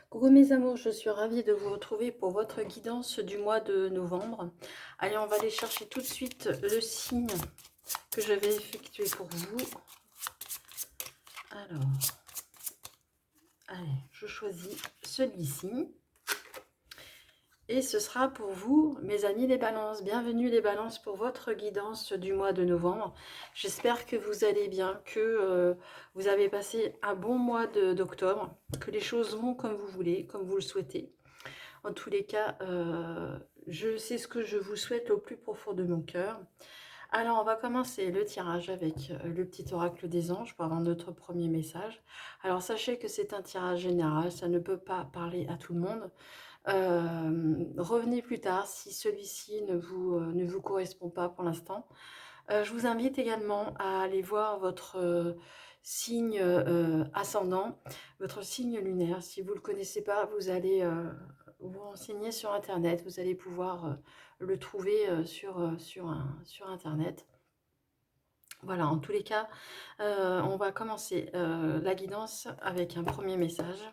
Coucou mes amours, je suis ravie de vous retrouver pour votre guidance du mois de novembre. Allez, on va aller chercher tout de suite le signe que je vais effectuer pour vous. Alors, allez, je choisis celui-ci. Et ce sera pour vous, mes amis les balances. Bienvenue les balances pour votre guidance du mois de novembre. J'espère que vous allez bien, que vous avez passé un bon mois d'octobre, que les choses vont comme vous voulez, comme vous le souhaitez. En tous les cas, je sais ce que je vous souhaite au plus profond de mon cœur. Alors, on va commencer le tirage avec le petit oracle des anges pour avoir notre premier message. Alors, sachez que c'est un tirage général, ça ne peut pas parler à tout le monde. Revenez plus tard si celui-ci ne vous correspond pas pour l'instant. Je vous invite également à aller voir votre signe ascendant, votre signe lunaire. Si vous ne le connaissez pas, vous allez vous renseigner sur Internet. Vous allez pouvoir le trouver sur Internet. Voilà, en tous les cas, on va commencer la guidance avec un premier message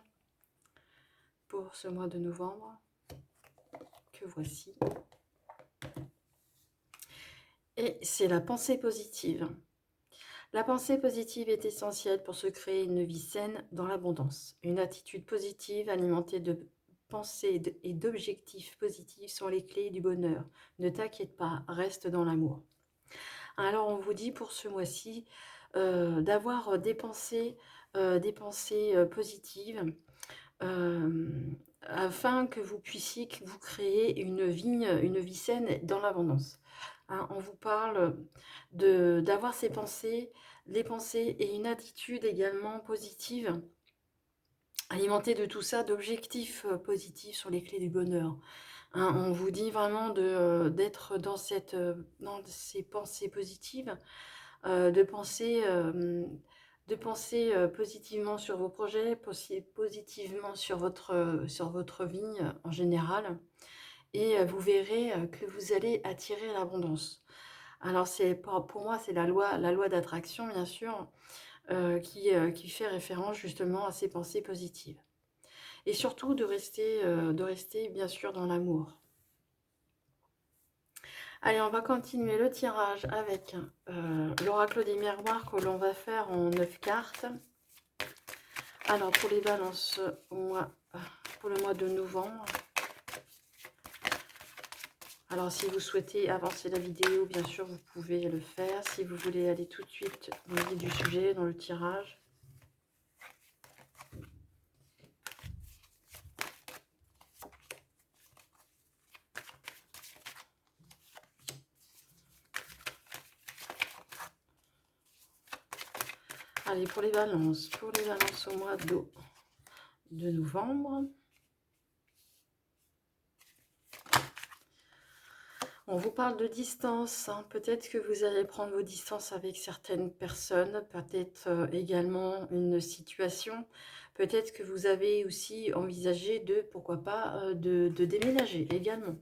pour ce mois de novembre que voici. Et c'est la pensée positive. La pensée positive est essentielle pour se créer une vie saine dans l'abondance. Une attitude positive alimentée de pensées et d'objectifs positifs sont les clés du bonheur. Ne t'inquiète pas, reste dans l'amour. Alors on vous dit pour ce mois-ci d'avoir des pensées positives afin que vous puissiez vous créer une vie saine dans l'abondance. Hein, on vous parle d'avoir ces pensées, les pensées et une attitude également positive, alimentée de tout ça, d'objectifs positifs sur les clés du bonheur. Hein, on vous dit vraiment d'être dans ces pensées positives, de penser positivement sur vos projets, positivement sur votre vie en général. Et vous verrez que vous allez attirer l'abondance. Alors pour moi, c'est la loi d'attraction, bien sûr, qui fait référence justement à ces pensées positives. Et surtout de rester bien sûr dans l'amour. Allez, on va continuer le tirage avec l'oracle des miroirs que l'on va faire en 9 cartes. Alors, pour les balances, pour le mois de novembre. Alors, si vous souhaitez avancer la vidéo, bien sûr, vous pouvez le faire. Si vous voulez aller tout de suite dans le vif du sujet, dans le tirage. Allez, pour les balances au mois de novembre. On vous parle de distance, hein. Peut-être que vous allez prendre vos distances avec certaines personnes, peut-être également une situation, peut-être que vous avez aussi envisagé pourquoi pas, de déménager également.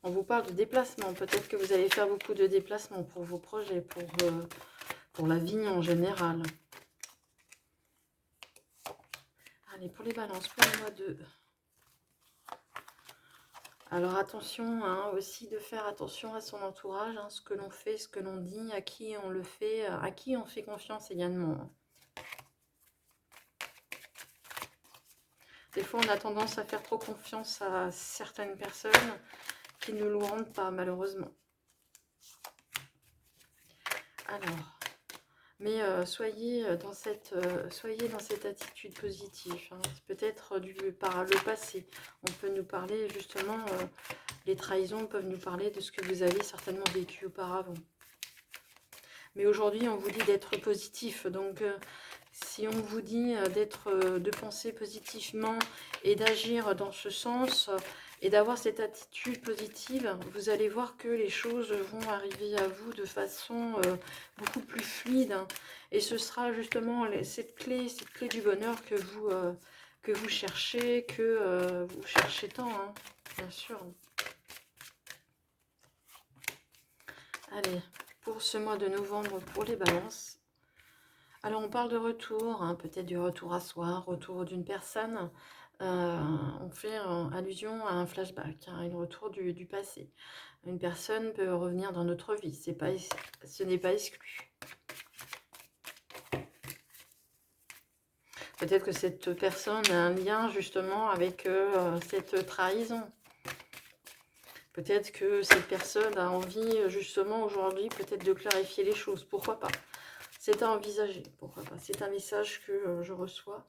On vous parle de déplacement, peut-être que vous allez faire beaucoup de déplacements pour vos projets, pour la vie en général. Allez, pour les balances, pour le mois de... Alors attention, hein, aussi de faire attention à son entourage, hein, ce que l'on fait, ce que l'on dit, à qui on le fait, à qui on fait confiance également. Des fois, on a tendance à faire trop confiance à certaines personnes qui ne nous rendent pas, malheureusement. Alors... Mais soyez dans cette attitude positive. Hein. Peut-être par le passé. On peut nous parler justement, les trahisons peuvent nous parler de ce que vous avez certainement vécu auparavant. Mais aujourd'hui, on vous dit d'être positif. Donc, si on vous dit de penser positivement et d'agir dans ce sens et d'avoir cette attitude positive, vous allez voir que les choses vont arriver à vous de façon beaucoup plus fluide. Hein. Et ce sera justement cette clé du bonheur que vous cherchez, vous cherchez tant, hein, bien sûr. Allez, pour ce mois de novembre, pour les balances. Alors, on parle de retour, hein, peut-être du retour à soi, retour d'une personne. On fait allusion à un flashback, hein, un retour du passé. Une personne peut revenir dans notre vie, ce n'est pas exclu. Peut-être que cette personne a un lien justement avec cette trahison. Peut-être que cette personne a envie justement aujourd'hui peut-être de clarifier les choses. Pourquoi pas? C'est à envisager. Pourquoi pas? C'est un message que je reçois.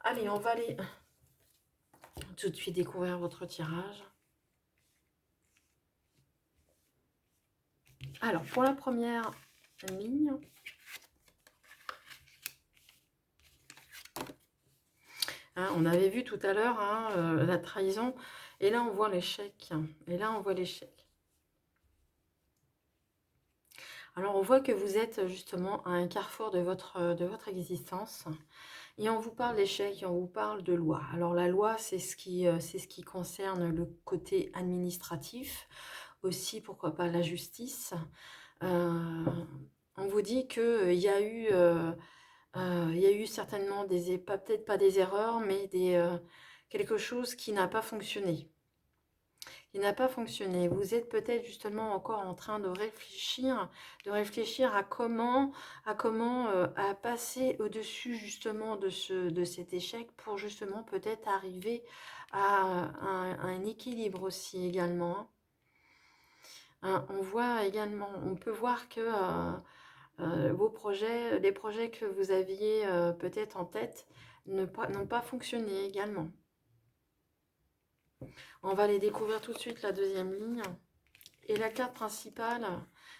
Allez, on va aller tout de suite découvrir votre tirage. Alors, pour la première ligne, hein, on avait vu tout à l'heure hein, la trahison, et là on voit l'échec. Et là on voit l'échec. Alors on voit que vous êtes justement à un carrefour de votre existence, et on vous parle d'échec, et on vous parle de loi. Alors la loi, c'est ce qui concerne le côté administratif, aussi pourquoi pas la justice. On vous dit qu'il y a eu... il y a eu certainement peut-être pas des erreurs, mais quelque chose qui n'a pas fonctionné. Qui n'a pas fonctionné. Vous êtes peut-être justement encore en train de réfléchir à à passer au-dessus justement de cet échec pour justement peut-être arriver à un équilibre aussi également. On voit également, on peut voir que vos projets, les projets que vous aviez peut-être en tête n'ont pas fonctionné également. On va les découvrir tout de suite, la deuxième ligne. Et la carte principale,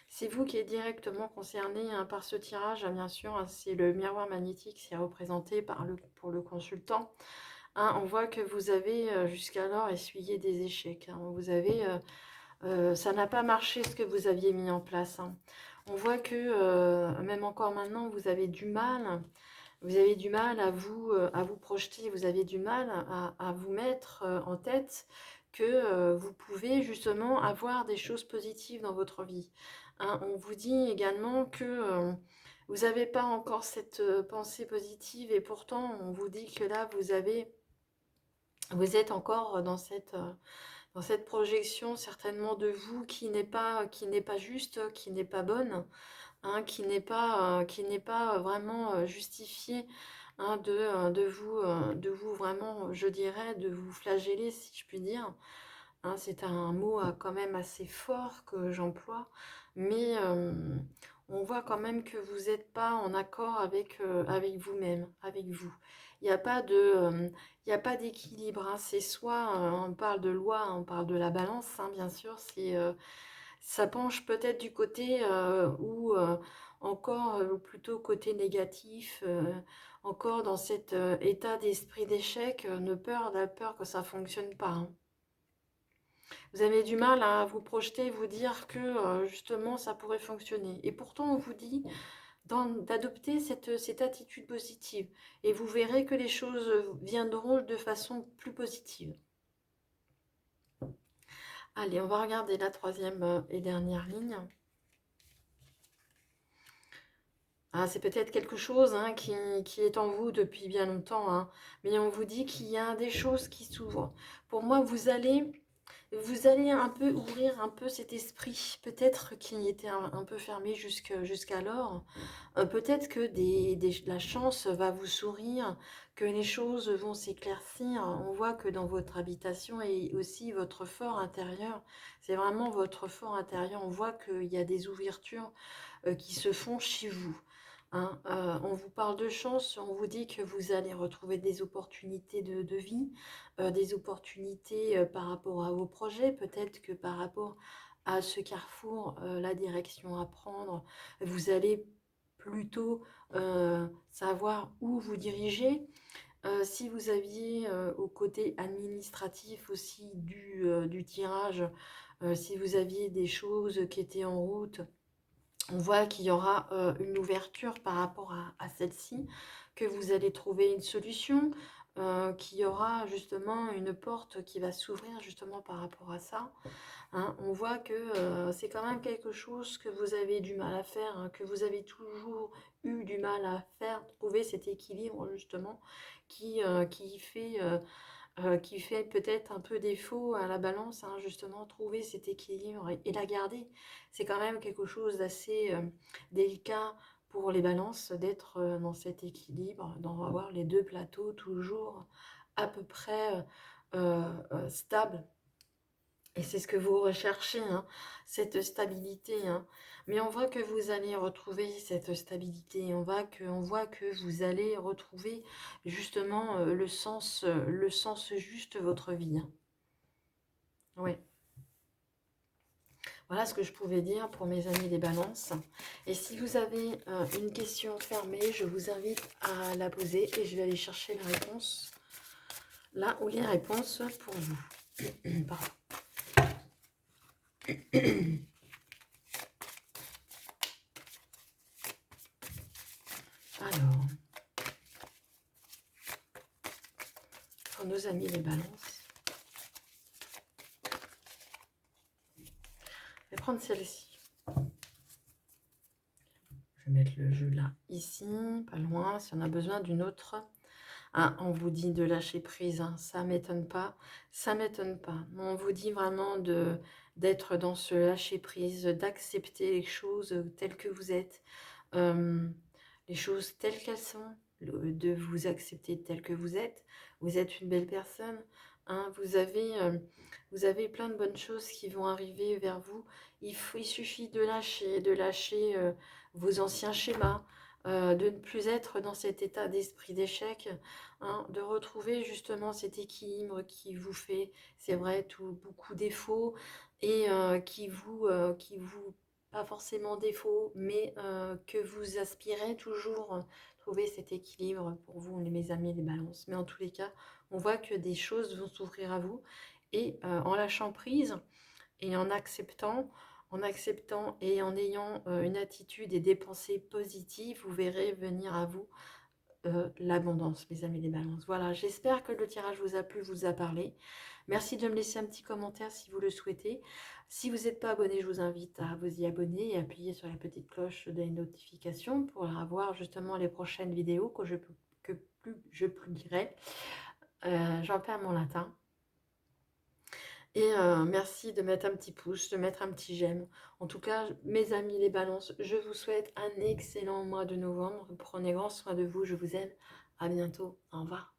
c'est vous qui êtes directement concerné hein, par ce tirage, hein, bien sûr. Hein, c'est le miroir magnétique, c'est représenté pour le consultant. Hein, on voit que vous avez jusqu'alors essuyé des échecs. Hein, vous avez... ça n'a pas marché ce que vous aviez mis en place. Hein. On voit que même encore maintenant, vous avez du mal. Vous avez du mal à vous projeter. Vous avez du mal à vous mettre en tête que vous pouvez justement avoir des choses positives dans votre vie. Hein, on vous dit également que vous n'avez pas encore cette pensée positive et pourtant on vous dit que là vous êtes encore dans cette projection certainement de vous qui n'est pas juste, qui n'est pas bonne, hein, qui n'est pas vraiment justifiée hein, de vous vraiment, je dirais, de vous flageller si je puis dire. Hein, c'est un mot quand même assez fort que j'emploie, mais on voit quand même que vous n'êtes pas en accord avec vous-même, avec vous. Il n'y a pas il y a pas d'équilibre. Hein. C'est soit, on parle de loi, on parle de la balance, hein, bien sûr, ça penche peut-être du côté ou encore plutôt côté négatif, encore dans cet état d'esprit d'échec, la peur que ça ne fonctionne pas. Hein. Vous avez du mal à vous projeter, vous dire que justement ça pourrait fonctionner. Et pourtant on vous dit d'adopter cette attitude positive. Et vous verrez que les choses viendront de façon plus positive. Allez, on va regarder la troisième et dernière ligne. Ah, c'est peut-être quelque chose hein, qui est en vous depuis bien longtemps, hein, mais on vous dit qu'il y a des choses qui s'ouvrent. Pour moi, vous allez un peu ouvrir un peu cet esprit, peut-être qui était un peu fermé jusqu'alors. Peut-être que la chance va vous sourire, que les choses vont s'éclaircir. On voit que dans votre habitation et aussi votre fort intérieur, c'est vraiment votre fort intérieur. On voit qu'il y a des ouvertures qui se font chez vous. Hein. On vous parle de chance, on vous dit que vous allez retrouver des opportunités de vie, des opportunités par rapport à vos projets, peut-être que par rapport à ce carrefour, la direction à prendre, vous allez plutôt savoir où vous diriger. Si vous aviez au côté administratif aussi du tirage, si vous aviez des choses qui étaient en route, on voit qu'il y aura une ouverture par rapport à celle-ci, que vous allez trouver une solution. qu'il y aura justement une porte qui va s'ouvrir justement par rapport à ça. Hein. On voit que c'est quand même quelque chose que vous avez du mal à faire, hein, que vous avez toujours eu du mal à faire, trouver cet équilibre justement qui fait peut-être un peu défaut à la balance, hein, justement, trouver cet équilibre et la garder. C'est quand même quelque chose d'assez délicat pour les balances d'être dans cet équilibre, d'avoir les deux plateaux toujours à peu près stables. Et c'est ce que vous recherchez, hein, cette stabilité. Hein. Mais on voit que vous allez retrouver cette stabilité. On voit que vous allez retrouver justement le sens juste de votre vie. Hein. Ouais. Voilà ce que je pouvais dire pour mes amis des balances. Et si vous avez une question fermée, je vous invite à la poser et je vais aller chercher la réponse. Là où les réponses pour vous. Pardon. Alors, pour nos amis les balances, je vais prendre celle-ci. Je vais mettre le jeu là, ici, pas loin, si on a besoin d'une autre. Ah, on vous dit de lâcher prise, hein, ça m'étonne pas, ça m'étonne pas. On vous dit vraiment d'être dans ce lâcher prise, d'accepter les choses telles que vous êtes, les choses telles qu'elles sont, de vous accepter telles que vous êtes. Vous êtes une belle personne, hein, vous avez plein de bonnes choses qui vont arriver vers vous. Il suffit de lâcher vos anciens schémas, de ne plus être dans cet état d'esprit d'échec, hein, de retrouver justement cet équilibre qui vous fait, c'est vrai, beaucoup défauts et qui vous, pas forcément défaut, mais que vous aspirez toujours trouver cet équilibre pour vous, mes amis, les balances. Mais en tous les cas, on voit que des choses vont s'ouvrir à vous et en lâchant prise et en acceptant et en ayant une attitude et des pensées positives, vous verrez venir à vous l'abondance, mes amis les balances. Voilà, j'espère que le tirage vous a plu, vous a parlé. Merci de me laisser un petit commentaire si vous le souhaitez. Si vous n'êtes pas abonné, je vous invite à vous y abonner et appuyer sur la petite cloche des notifications pour avoir justement les prochaines vidéos que je publierai. J'en perds mon latin. Et merci de mettre un petit pouce, de mettre un petit j'aime. En tout cas, mes amis les balances, je vous souhaite un excellent mois de novembre. Prenez grand soin de vous, je vous aime. À bientôt, au revoir.